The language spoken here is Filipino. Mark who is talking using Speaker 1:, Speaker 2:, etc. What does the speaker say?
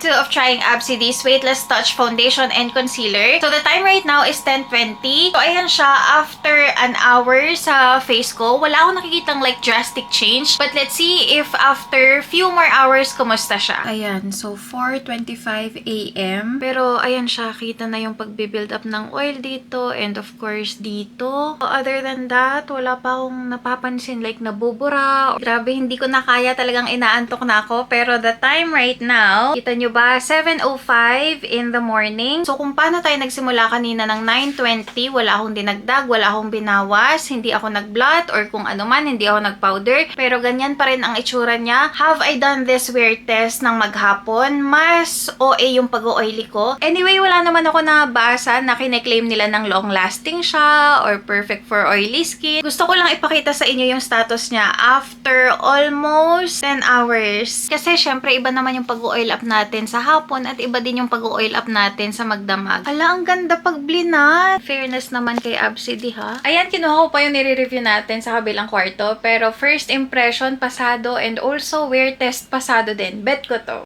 Speaker 1: 2 of trying Absidy's Weightless Touch Foundation and Concealer. So, the time right now is 10:20. So, ayan siya. After an hour sa face ko, wala akong nakikitang like drastic change. But let's see if after few more hours, kumusta siya. Ayan. So, 4:25 a.m. Pero, ayan siya. Kita na yung pagbibuild up ng oil dito. And of course, dito. Other than that, wala pa akong napapansin like nabubura. Grabe, hindi ko na kaya, talagang inaantok na ako. Pero the time right now, kita nyo ba, 7:05 in the morning. So kung paano tayo nagsimula kanina ng 9:20, wala akong dinagdag, wala akong binawas, hindi ako nag-blot or kung ano man, hindi ako nag-powder. Pero ganyan pa rin ang itsura niya. Have I done this wear test ng maghapon? Mas OA yung pag-oily ko. Anyway, wala naman ako nabasa na kine-claim nila ng long lasting siya or perfect for oily skin. Gusto ko lang ipakita sa inyo yung status niya after almost 10 hours. Kasi syempre iba naman yung pag-oil up natin sa hapon at iba din yung pag-oil up natin sa magdamag. Ala, ang ganda pag blinat. Fairness naman kay Absidy ha. Ayan, kinuha ko pa yung nire-review natin sa kabilang kwarto. Pero first impression, pasado, and also wear test pasado din. Bet ko to.